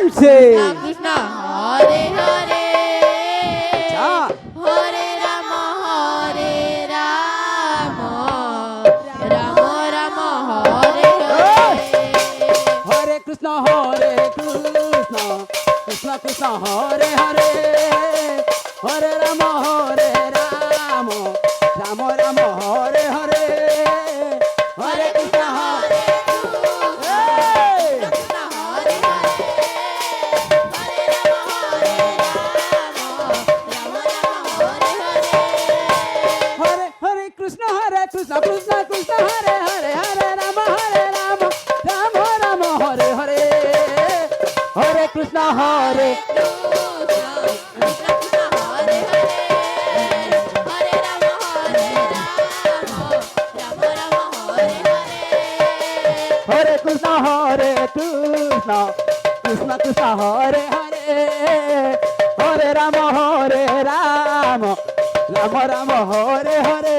বলছে কৃষ্ণ হরে হরে আচ্ছা হরে রাম রাম রাম হরে হরে হরে কৃষ্ণ কৃষ্ণ কৃষ্ণ হরে হরে হরে রাম রাম রাম হরে হরে হরে কৃষ্ণ হরে কৃষ্ণ হরে হরে হরে রাম হরে হরে হরে হরে কৃষ্ণ কৃষ্ণ কৃষ্ণ হরে হরে হরে রাম রাম হরে হরে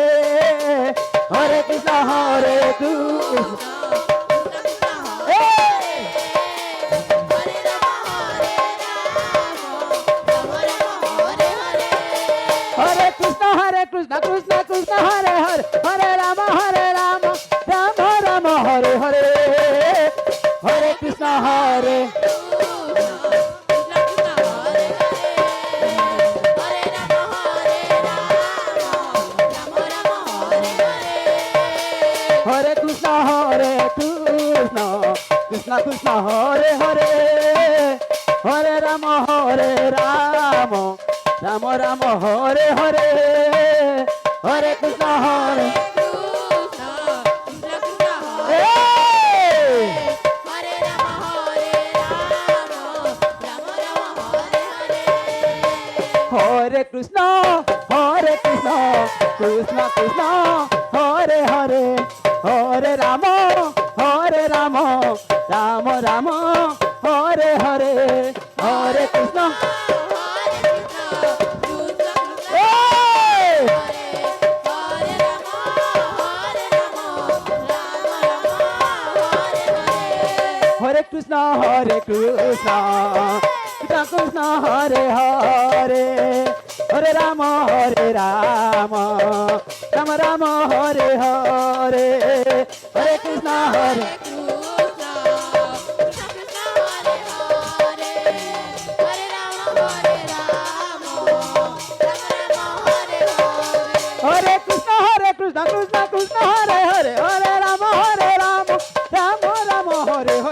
হরে কৃষ্ণ হরে হরে কৃষ্ণ কৃষ্ণ কৃষ্ণ হরে হরে হরে রাম রাম রাম হরে হরে হরে কৃষ্ণ কৃষ্ণ হরে কৃষ্ণ কৃষ্ণ কৃষ্ণ হরে হরে হরে রাম রাম হরে হরে হরে কৃষ্ণ হরে হরে কৃষ্ণ কৃষ্ণ কৃষ্ণ কৃষ্ণ হরে হরে হরে রাম রাম হরে হরে হরে কৃষ্ণ হরে হরে কৃষ্ণ কৃষ্ণ কৃষ্ণ হরে হরে হরে রাম রাম রাম হরে হরে হরে কৃষ্ণ হরে কৃষ্ণ কৃষ্ণ কৃষ্ণ হরে হরে হরে রাম রাম রাম হরে হরে হরে কৃষ্ণ হরে হরে কৃষ্ণ কৃষ্ণ কৃষ্ণ হরে হরে হরে রাম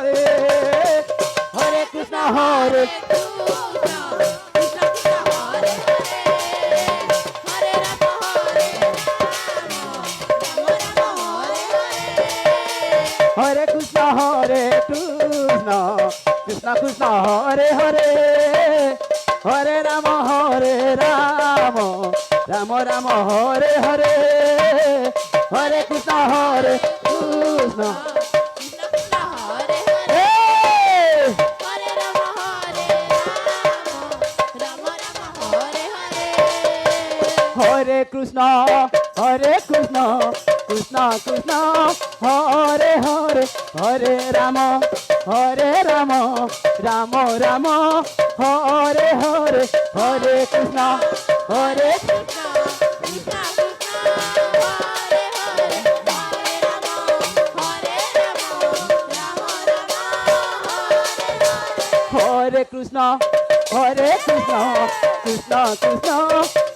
রাম হরে হরে হরে কৃষ্ণ হরে হরে কৃষ্ণ কৃষ্ণ কৃষ্ণ কৃষ্ণ হরে হরে হরে রাম রাম হরে হরে হরে কৃষ্ণ কৃষ্ণ হরে কৃষ্ণ কৃষ্ণ কৃষ্ণ হরে হরে হরে রাম রাম রাম হরে হরে হরে কৃষ্ণ হরে হরে কৃষ্ণ কৃষ্ণ কৃষ্ণ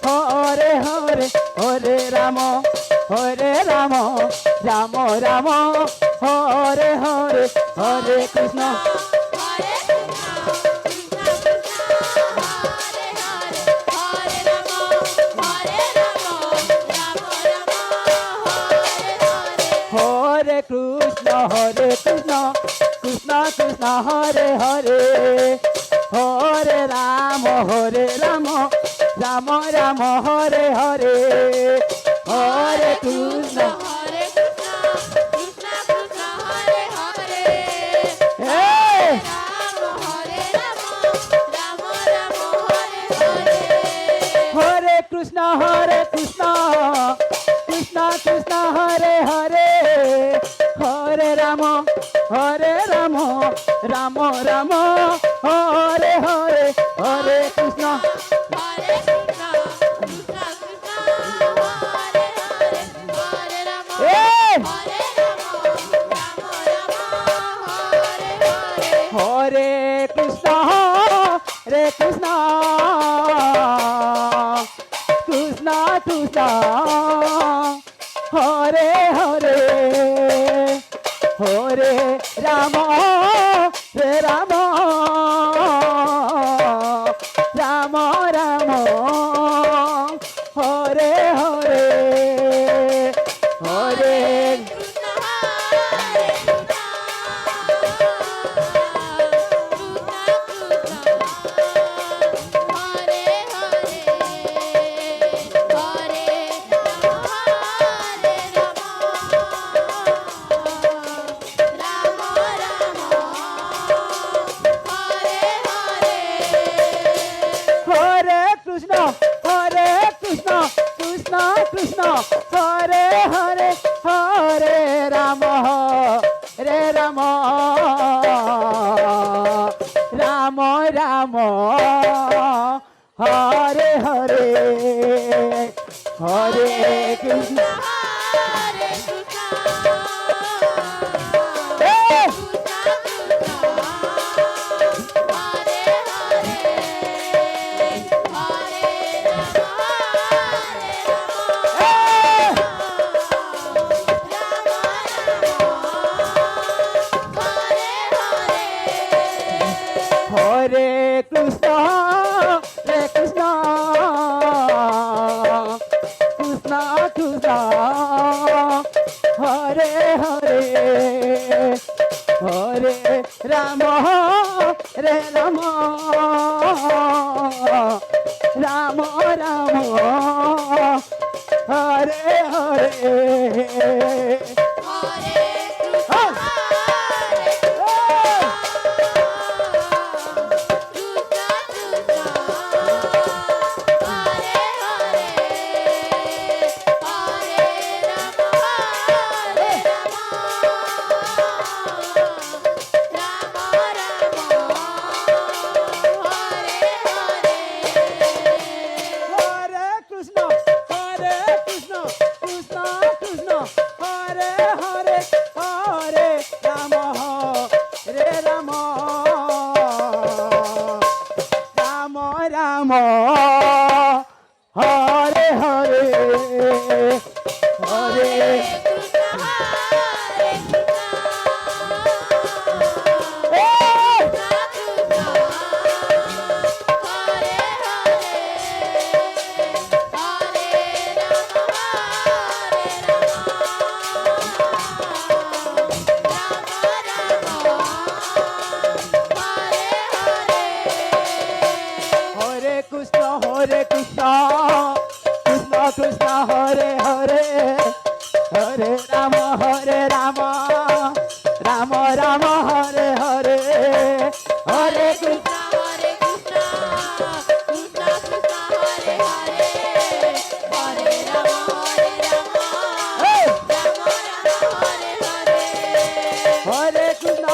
হরে হরে হরে রাম রাম রাম হরে হরে হরে কৃষ্ণ হরে কৃষ্ণ কৃষ্ণ কৃষ্ণ হরে হরে হরে রাম রাম রাম হরে হরে হরে কৃষ্ণ হরে কৃষ্ণ কৃষ্ণ কৃষ্ণ হরে হরে হরে রাম রাম রাম রাম হরে হরে হরে কৃষ্ণ হরে কৃষ্ণ কৃষ্ণ কৃষ্ণ হরে হরে হরে রাম এ হরে রাম রাম রাম হরে হরে হরে কৃষ্ণ রে কৃষ্ণ কৃষ্ণ কৃষ্ণ হরে হরে হরে রাম হে রাম রাম রাম হরে হরে হরে কৃষ্ণ হরে কৃষ্ণ হরে হরে হরে রাম রাম হরে হরে হরে কৃষ্ণ কৃষ্ণ কৃষ্ণ হরে হরে হরে রাম রে রাম রাম রাম হরে হরে হরে কৃষ্ণ হরে কৃষ্ণ এ! এ! হরে কৃষ্ণ রে কৃষ্ণ কৃষ্ণ কৃষ্ণ হরে হরে হরে রাম রে রাম রাম রাম হরে হরে হরে কৃষ্ণ কৃষ্ণ কৃষ্ণ কৃষ্ণ হরে হরে হরে রাম রে রাম রাম রাম হরে হরে হরে এ! হরে কৃষ্ণ কৃষ্ণ কৃষ্ণ হরে হরে হরে রাম রাম রাম হরে হরে হরে কৃষ্ণ এ! হরে কৃষ্ণ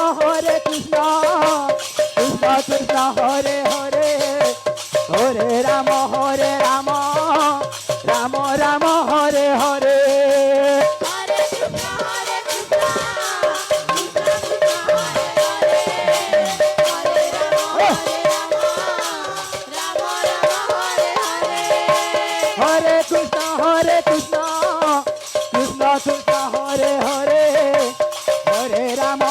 কৃষ্ণ কৃষ্ণ হরে হরে হরে রাম রাম রাম হরে হরে হরে কৃষ্ণ কৃষ্ণ কৃষ্ণ হরে হরে হরে রাম